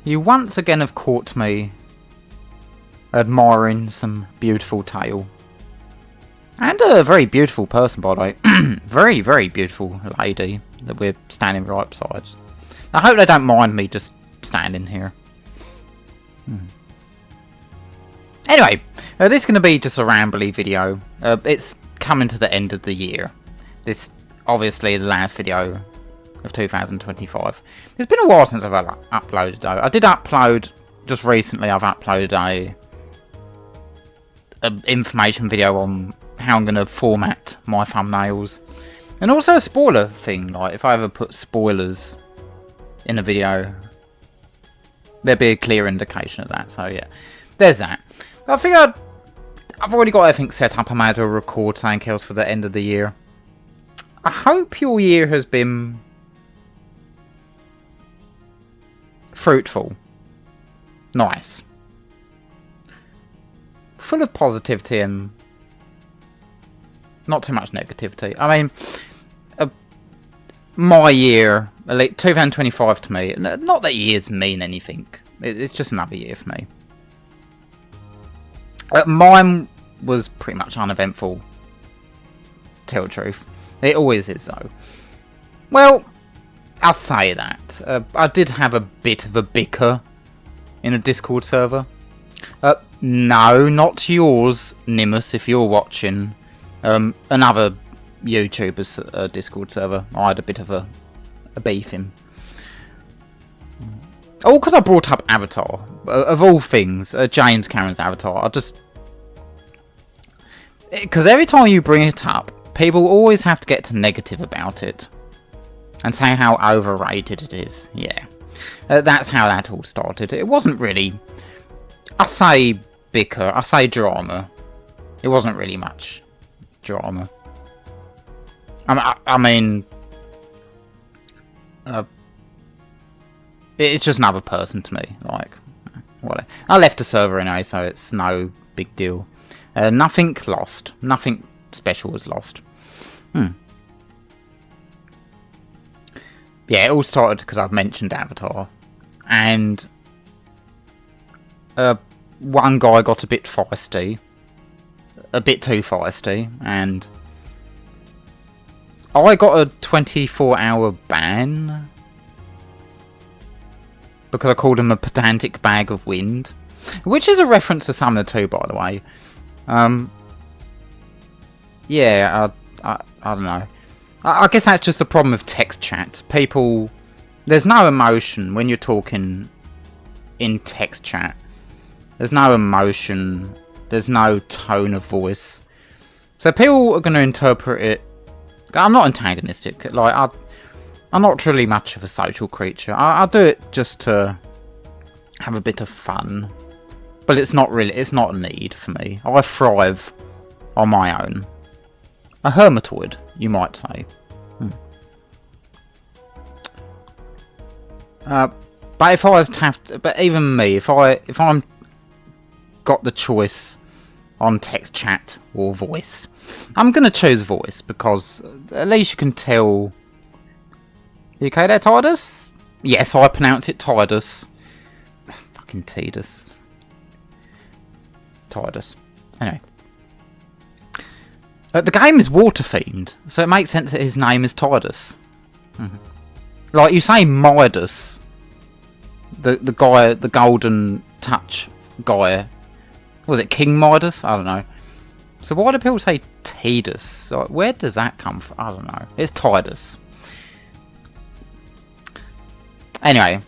You once again have caught me admiring some beautiful tail. And a very beautiful person, by the way. Very, very beautiful lady that we're standing right beside. I hope they don't mind me just standing here. Anyway, this is going to be just a rambly video. It's coming to the end of the year. This, obviously, the last video of 2025. It's been a while since I've uploaded, though. I did upload, just recently, I've uploaded a information video on how I'm going to format my thumbnails. And also a spoiler thing, like if I ever put spoilers in a video, there'd be a clear indication of that. So yeah, there's that. I think I've already got everything set up. I might as well record something else for the end of the year. I hope your year has been fruitful, nice, full of positivity and not too much negativity. I mean, my year, 2025 to me, not that years mean anything. It's just another year for me. Mine was pretty much uneventful, to tell the truth. It always is, though. Well, I'll say that. I did have a bit of a bicker in a Discord server. No, not yours, Nimus, if you're watching. Another YouTuber's Discord server. I had a bit of a beef in. All because I brought up Avatar. Of all things, James Cameron's Avatar. Because every time you bring it up, people always have to get to negative about it. And say how overrated it is. Yeah. That's how that all started. It wasn't really... I say bicker, I say drama. It wasn't really much drama. I mean... it's just another person to me. Like, whatever. I left the server anyway, so it's no big deal. Nothing lost. Nothing special was lost. Yeah, it all started because I've mentioned Avatar. And one guy got a bit feisty. A bit too feisty. And I got a 24-hour ban. Because I called him a pedantic bag of wind. Which is a reference to Summoner 2, by the way. Yeah, I don't know. I guess that's just the problem with text chat. People... There's no emotion when you're talking in text chat. There's no emotion. There's no tone of voice. So people are going to interpret it... I'm not antagonistic. Like, I'm not truly much of a social creature. I do it just to have a bit of fun. But it's not really... It's not a need for me. I thrive on my own. A hermitoid, you might say. But if I was to have to, but even me, if I'm got the choice on text chat or voice, I'm gonna choose voice because at least you can tell. You okay there, Tidus? Yes, I pronounce it Tidus. Fucking Tidus. Tidus. Anyway. The game is water themed, so it makes sense that his name is Tidus. Like you say Midas, the guy, the golden touch guy, was it King Midas? I don't know. So why do people say Tidus? Like, where does that come from? I don't know. It's Tidus. Anyway,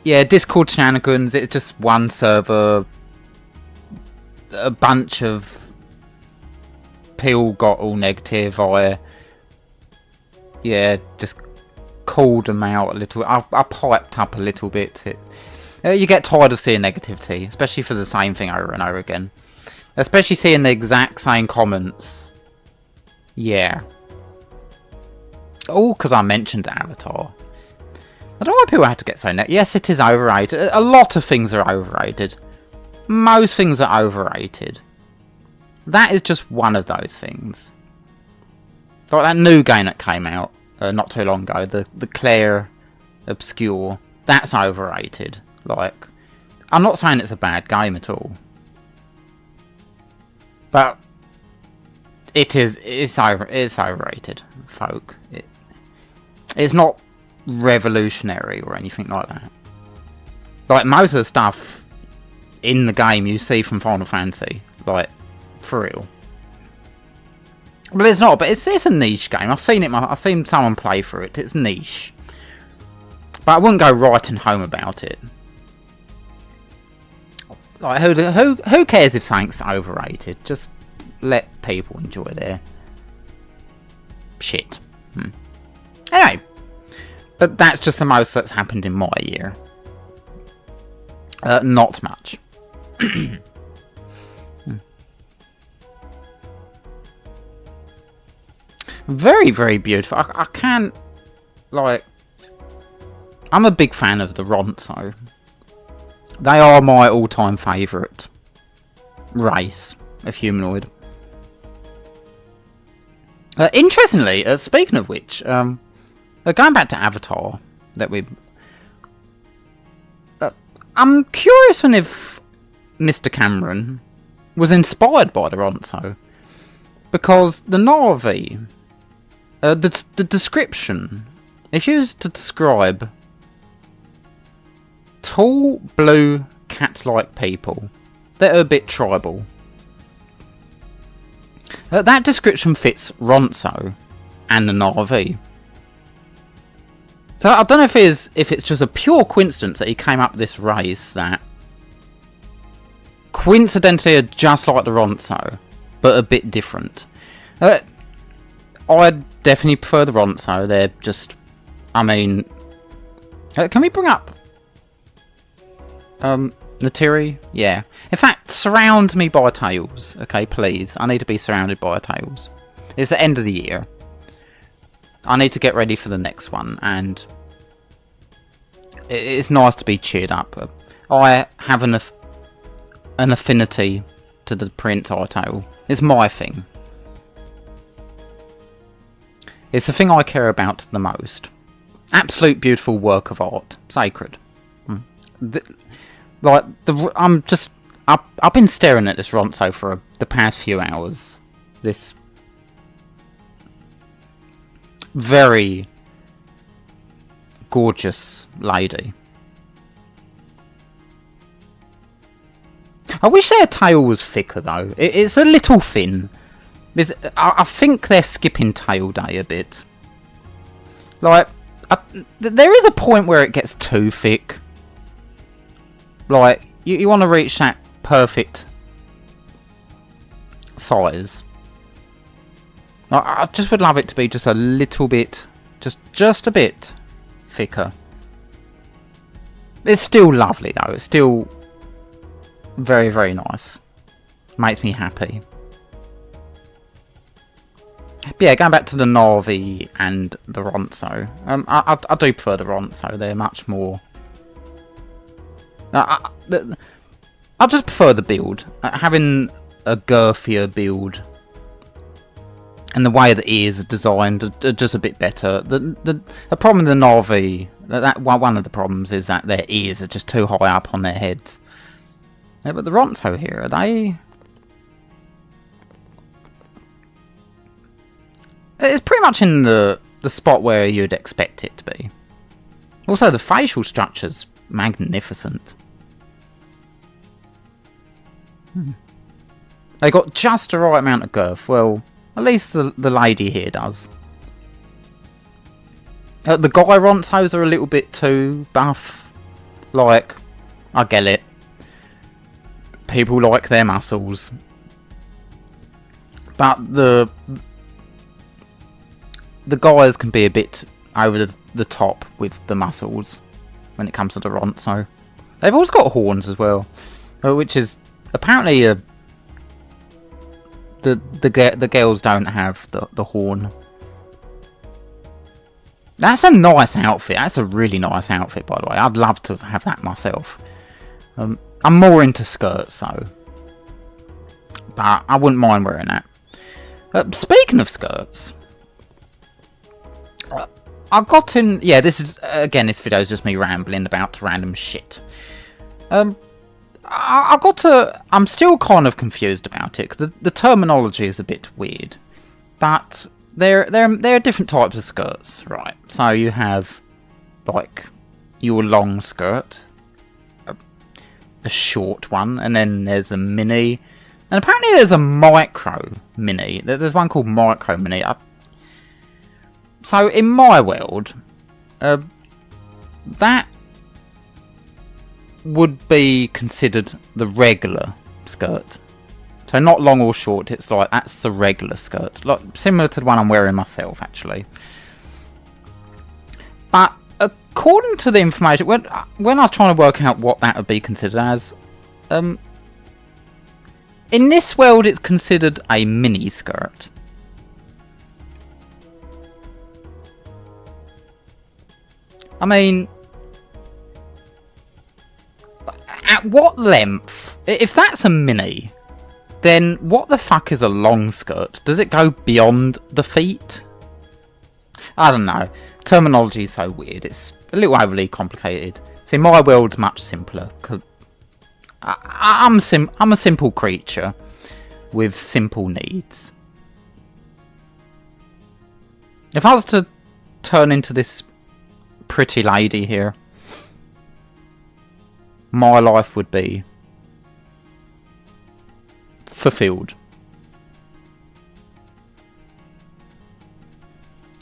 yeah, Discord shenanigans. It's just one server. A bunch of people got all negative. Yeah, just called them out a little. I piped up a little bit. You get tired of seeing negativity, especially for the same thing over and over again. Especially seeing the exact same comments. Yeah. All because I mentioned Avatar. I don't know why people have to get so negative. Yes, it is overrated. A lot of things are overrated. Most things are overrated. That is just one of those things. Like that new game that came out not too long ago, the Claire obscure. That's overrated. Like, I'm not saying it's a bad game at all, but it's overrated, folk. It's not revolutionary or anything like that. Like, most of the stuff in the game you see from Final Fantasy, like, for real. Well, it's not, but it's a niche game. I've seen someone play through it. It's niche, but I wouldn't go writing home about it. Like, who cares if something's overrated? Just let people enjoy their shit. Anyway, but that's just the most that's happened in my year. Not much. Very, very beautiful. I can't, like, I'm a big fan of the Ronso. They are my all-time favourite race of humanoid. Interestingly, speaking of which, going back to Avatar, I'm curious on if Mr. Cameron was inspired by the Ronso, because the Na'vi, the description, if you was to describe tall, blue, cat-like people that are a bit tribal, that description fits Ronso and the Na'vi. So I don't know if it's just a pure coincidence that he came up with this race that coincidentally are just like the Ronso, but a bit different. I definitely prefer the Ronso. They're just, I mean, can we bring up Natiri? Yeah. In fact, surround me by tails, okay, please. I need to be surrounded by tails. It's the end of the year. I need to get ready for the next one, and it's nice to be cheered up. I have an affinity to the Prince Hytale. It's my thing. It's the thing I care about the most. Absolute beautiful work of art. Sacred. I've been staring at this Ronso for the past few hours. This very gorgeous lady. I wish their tail was thicker though. It's a little thin. I think they're skipping tail day a bit. Like, there is a point where it gets too thick. Like, you want to reach that perfect size. I just would love it to be just a little bit, just a bit thicker. It's still lovely though. It's still very, very nice. Makes me happy. But yeah, going back to the Na'vi and the Ronso. I do prefer the Ronso. They're much more. I just prefer the build. Having a girthier build, and the way the ears are designed are just a bit better. The problem with the Na'vi, one of the problems is that their ears are just too high up on their heads. Yeah, but the Ronso here, are they? It's pretty much in the spot where you'd expect it to be. Also, the facial structure's magnificent. They got just the right amount of girth. Well, at least the lady here does. The guy Ronsos are a little bit too buff. Like, I get it. People like their muscles. But the guys can be a bit over the top with the muscles when it comes to the Ronso. They've also got horns as well, which is apparently the girls don't have the horn. That's a nice outfit. That's a really nice outfit, by the way. I'd love to have that myself. I'm more into skirts, though. But I wouldn't mind wearing that. Speaking of skirts, I got in... Yeah, this is... Again, this video is just me rambling about random shit. I got to... I'm still kind of confused about it, because the terminology is a bit weird. But there are different types of skirts, right? So you have, like, your long skirt, a short one, and then there's a mini, and apparently there's a micro mini. There's one called micro mini. So in my world, that would be considered the regular skirt. So not long or short, it's like, that's the regular skirt. Like, similar to the one I'm wearing myself, actually. But according to the information, when I was trying to work out what that would be considered as, in this world it's considered a mini skirt. I mean, at what length? If that's a mini, then what the fuck is a long skirt? Does it go beyond the feet? I don't know. Terminology is so weird. It's a little overly complicated. See, my world's much simpler. Cause I'm a simple creature with simple needs. If I was to turn into this pretty lady here, my life would be fulfilled.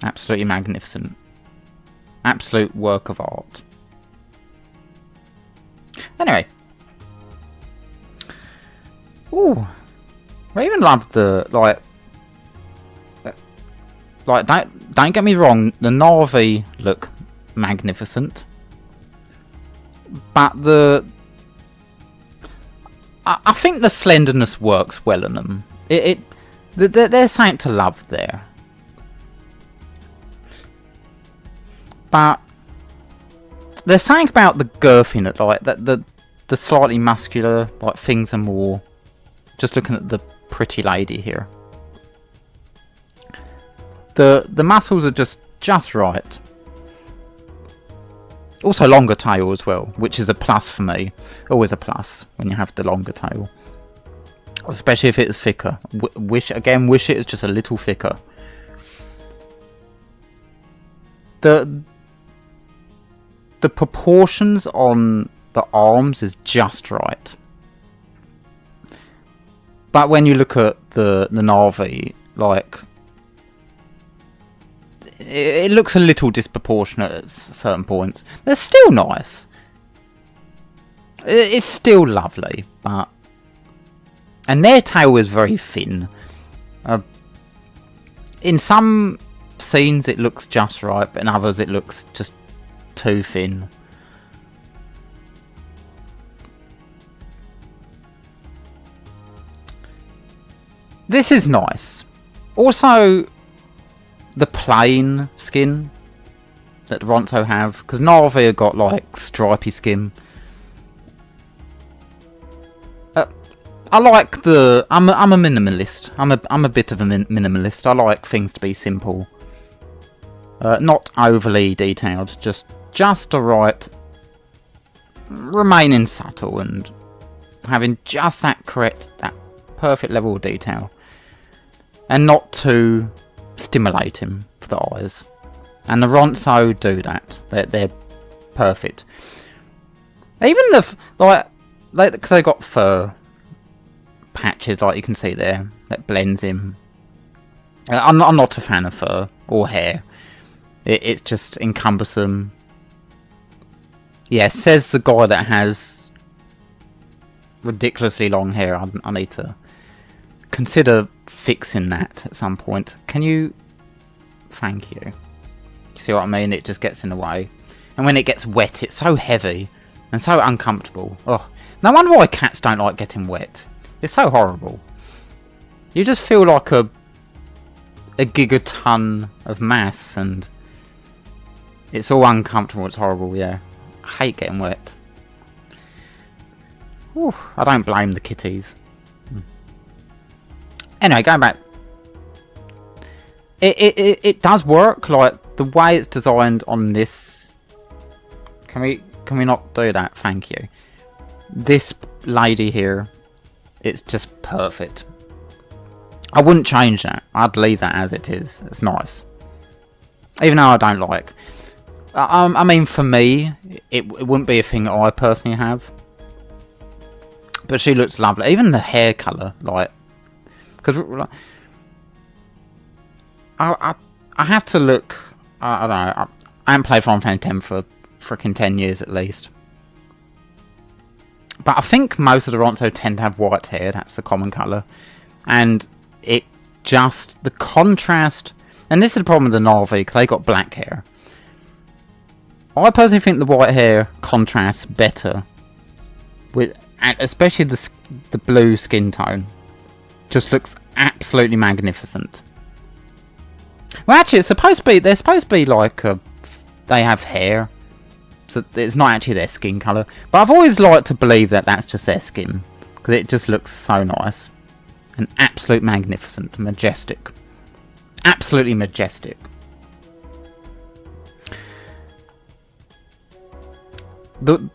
Absolutely magnificent. Absolute work of art. Anyway. Ooh. I even love the, like, don't get me wrong, the Na'vi look magnificent. But I think the slenderness works well on them. There's something to love there. But there's something about the girth in it, like that the slightly muscular, like, things are more. Just looking at the pretty lady here, the muscles are just right. Also longer tail as well, which is a plus for me. Always a plus when you have the longer tail. Especially if it is thicker. Wish it is just a little thicker. The proportions on the arms is just right. But when you look at the Na'vi, like, it looks a little disproportionate at certain points. They're still nice. It's still lovely, but... And their tail is very thin. In some scenes it looks just right, but in others it looks just too thin. This is nice. Also, the plain skin that Ronto have, because Na'vi have got, like, stripy skin. I like the... I'm a minimalist. I'm a bit of a minimalist. I like things to be simple. Not overly detailed. Just alright. Remaining subtle and having just that perfect level of detail. And not too stimulating for the eyes. And the Ronto do that. They're perfect. Even because they got fur patches, like you can see there, that blends in. I'm not a fan of fur or hair. It's just encumbersome. Yeah, says the guy that has ridiculously long hair. I need to consider fixing that at some point. Can you? Thank you. You see what I mean? It just gets in the way. And when it gets wet, it's so heavy and so uncomfortable. Oh, no wonder why cats don't like getting wet. It's so horrible. You just feel like a gigaton of mass, and it's all uncomfortable. It's horrible. Yeah, I hate getting wet. Whew, I don't blame the kitties. Anyway, going back. It does work. Like, the way it's designed on this... Can we not do that? Thank you. This lady here, it's just perfect. I wouldn't change that. I'd leave that as it is. It's nice. Even though I don't like... I mean, for me, it wouldn't be a thing that I personally have. But she looks lovely. Even the hair colour, like... Because... I have to look... I don't know. I haven't played Final Fantasy X for freaking 10 years at least. But I think most of the Ronso tend to have white hair. That's the common colour. And it just... The contrast... And this is the problem with the Na'vi, because they got black hair. I personally think the white hair contrasts better with, especially the blue skin tone. Just looks absolutely magnificent. Well, actually, it's supposed to be. They're supposed to be like they have hair, so it's not actually their skin color. But I've always liked to believe that that's just their skin because it just looks so nice and absolute magnificent, majestic, absolutely majestic. Hold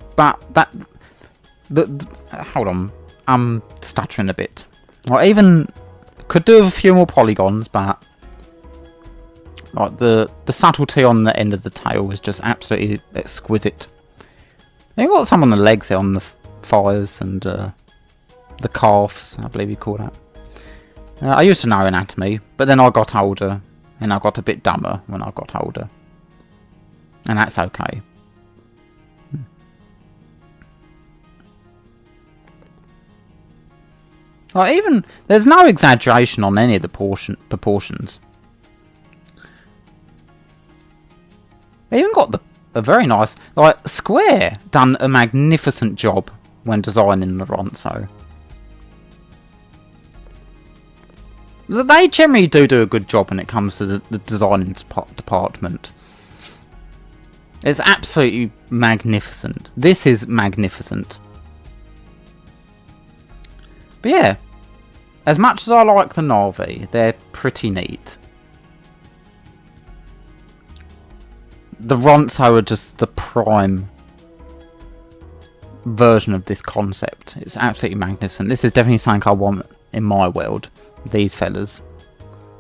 on, I'm stuttering a bit. I even could do with a few more polygons, but like the subtlety on the end of the tail is just absolutely exquisite. They've got some on the legs there, on the thighs and the calves, I believe you call that. I used to know anatomy, but then I got older, and I got a bit dumber when I got older, and that's okay. Like even there's no exaggeration on any of the proportions. They even got a very nice, like Square done a magnificent job when designing the Ronso. They generally do a good job when it comes to the designing department. It's absolutely magnificent. This is magnificent. But yeah, as much as I like the Na'vi, they're pretty neat. The Ronso are just the prime version of this concept. It's absolutely magnificent. This is definitely something I want in my world. These fellas.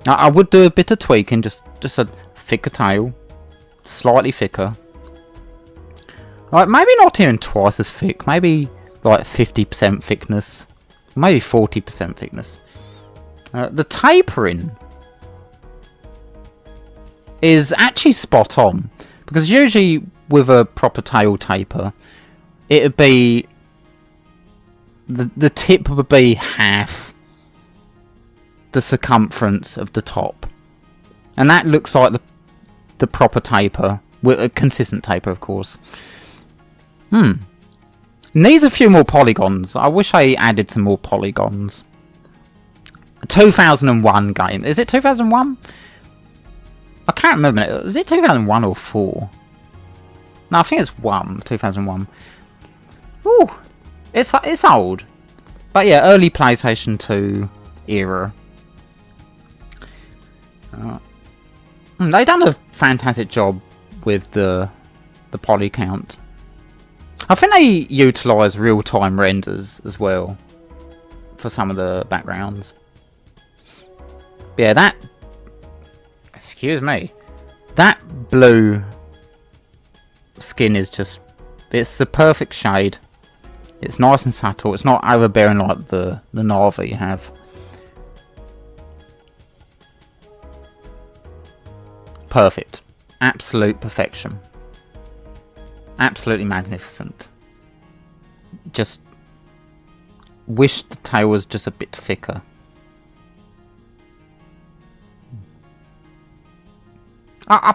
Now, I would do a bit of tweaking, just a thicker tail, slightly thicker. Like maybe not even twice as thick. Maybe like 50% thickness. Maybe 40% thickness. The tapering is actually spot on. Because usually with a proper tail taper, it would be... The tip would be half the circumference of the top. And that looks like the proper taper. With a consistent taper, of course. Needs a few more polygons. I wish I added some more polygons. 2001 game. Is it 2001? I can't remember. Is it 2001 or 4? No, I think it's 2001. Ooh, it's old. But yeah, early PlayStation 2 era. They done a fantastic job with the poly count. I think they utilise real-time renders as well for some of the backgrounds. But yeah, that... Excuse me. That blue skin is just... It's the perfect shade. It's nice and subtle. It's not overbearing like the Na'vi you have. Perfect. Absolute perfection. Absolutely magnificent. Just wish the tail was just a bit thicker. I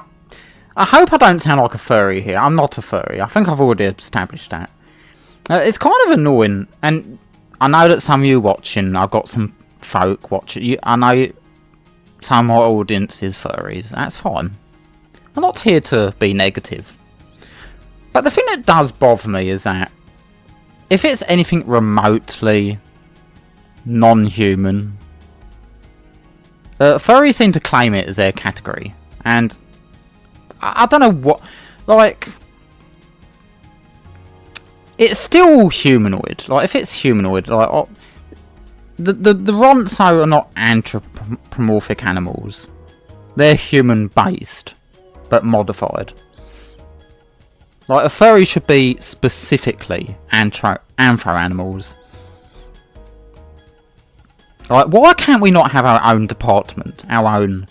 hope I don't sound like a furry here. I'm not a furry. I think I've already established that. It's kind of annoying, and I know that some of you watching, I've got some folk watching. I know some of my audience is furries. That's fine. I'm not here to be negative. But the thing that does bother me is that if it's anything remotely non-human, furries seem to claim it as their category. And I don't know what, like, it's still humanoid. Like, if it's humanoid, like, the Ronso are not anthropomorphic animals. They're human-based, but modified. Like, a furry should be specifically anthro animals. Like, why can't we not have our own department? Our own...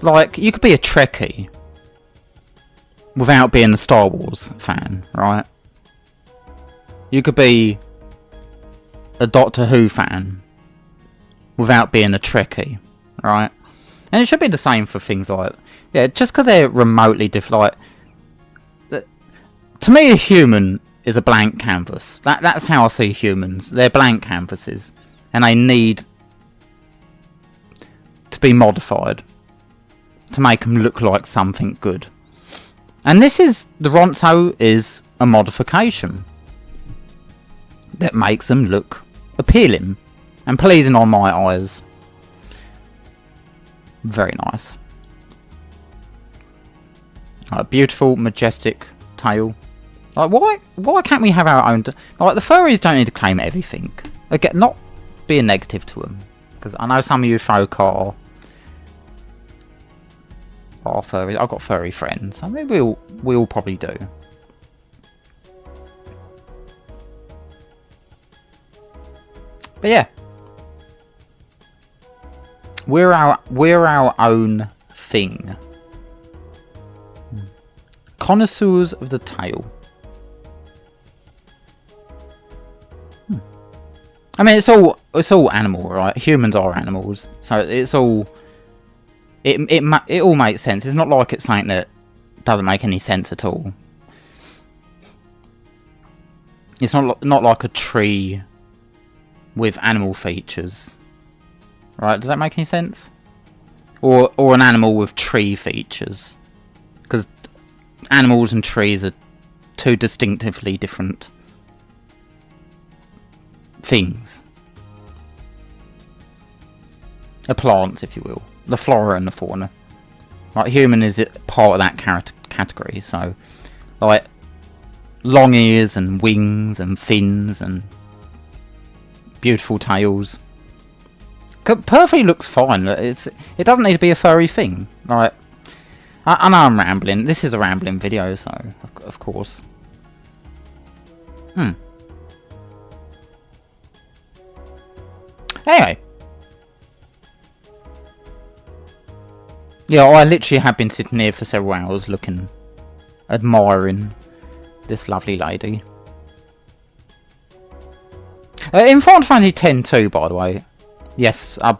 Like, you could be a Trekkie without being a Star Wars fan, right? You could be a Doctor Who fan without being a Trekkie, right? And it should be the same for things like... Yeah, just because they're remotely different. Like, to me, a human is a blank canvas. That's how I see humans. They're blank canvases. And they need to be modified to make them look like something good. And this is... The Ronso is a modification that makes them look appealing and pleasing on my eyes. Very nice. A beautiful, majestic tail. Like, why can't we have our own... Like, the furries don't need to claim everything. Again, not being negative to them, because I know some of you folk are furries. I've got furry friends. I mean, we all probably do. But yeah, we're our own thing. Connoisseurs of the tail. I mean, it's all animal, right? Humans are animals, so it's all it all makes sense. It's not like it's something that doesn't make any sense at all. It's not like a tree with animal features, right? Does that make any sense? Or an animal with tree features, because animals and trees are two distinctively different things. A plant, if you will, the flora and the fauna. Like, human is part of that category. So, like, long ears and wings and fins and beautiful tails. Perfectly looks fine. It doesn't need to be a furry thing. Like, I know I'm rambling. This is a rambling video, so of course. Anyway. Yeah, I literally have been sitting here for several hours looking, admiring this lovely lady. In Final Fantasy X too, by the way. Yes, I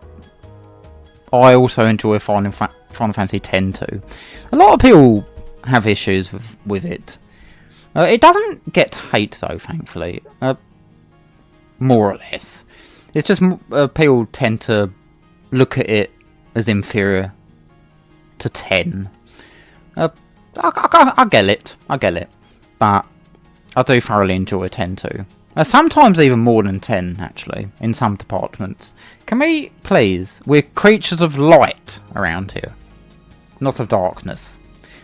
also enjoy Final Fantasy X too. A lot of people have issues with it. It doesn't get hate though, thankfully. More or less. It's just people tend to look at it as inferior to 10. I get it. I get it. But I do thoroughly enjoy 10 too. Sometimes even more than 10, actually, in some departments. Can we, please? We're creatures of light around here, not of darkness.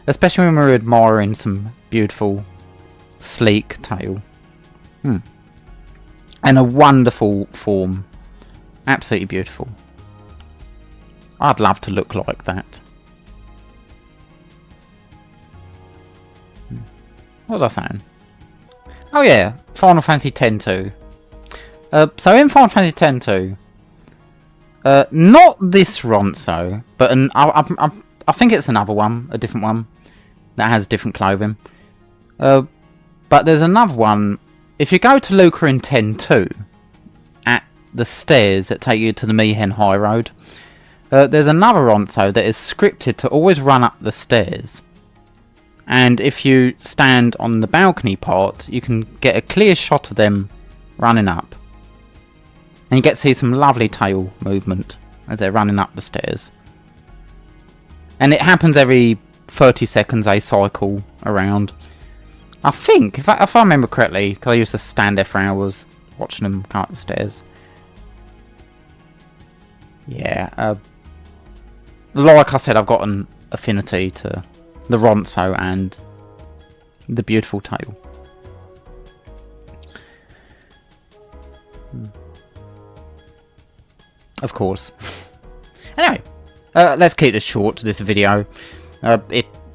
Especially when we're admiring some beautiful, sleek tail. And a wonderful form. Absolutely beautiful. I'd love to look like that. What was I saying? Oh yeah, Final Fantasy X too. So in Final Fantasy X too, not this Ronso, but I think it's another one, a different one, that has different clothing. But there's another one. If you go to Lucca in X too, at the stairs that take you to the Mi'ihen High Road, there's another Ronso that is scripted to always run up the stairs. And if you stand on the balcony part, you can get a clear shot of them running up. And you get to see some lovely tail movement as they're running up the stairs. And it happens every 30 seconds they cycle around. I think, if I remember correctly, because I used to stand there for hours watching them come up the stairs. Yeah, like I said, I've got an affinity to the Ronso and the beautiful tail. Of course. Anyway, let's keep this short, this video.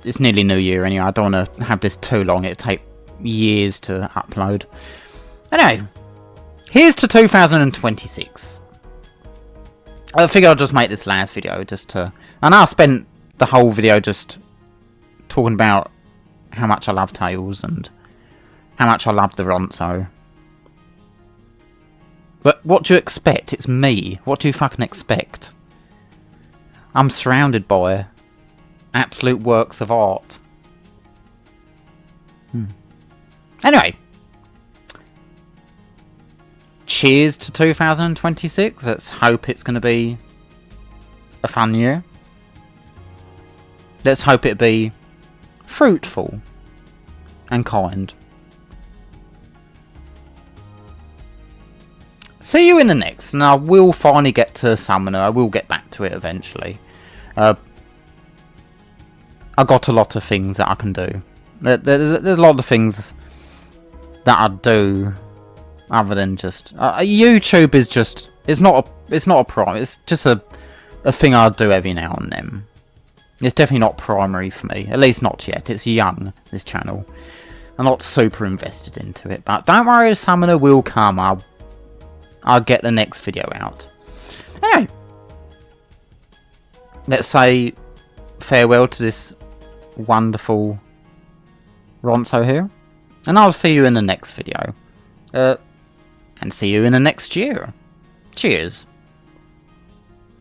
It's nearly New Year anyway, I don't want to have this too long, it'll take years to upload. Anyway, here's to 2026. I figure I'll just make this last video just to... I know I spent the whole video just talking about how much I love Tails and how much I love the Ronso. But what do you expect? It's me. What do you fucking expect? I'm surrounded by absolute works of art. Anyway. Cheers to 2026. Let's hope it's going to be a fun year. Let's hope it be fruitful and kind. See you in the next, and I will finally get to Summoner. I will get back to it eventually. I got a lot of things that I can do. There's a lot of things that I do other than just YouTube is just it's not a prime. It's just a thing I do every now and then. It's definitely not primary for me, at least not yet. It's young, this channel. I'm not super invested into it, but don't worry, Summoner will come. I'll get the next video out. Anyway, let's say farewell to this wonderful Ronso here, and I'll see you in the next video. And see you in the next year. Cheers.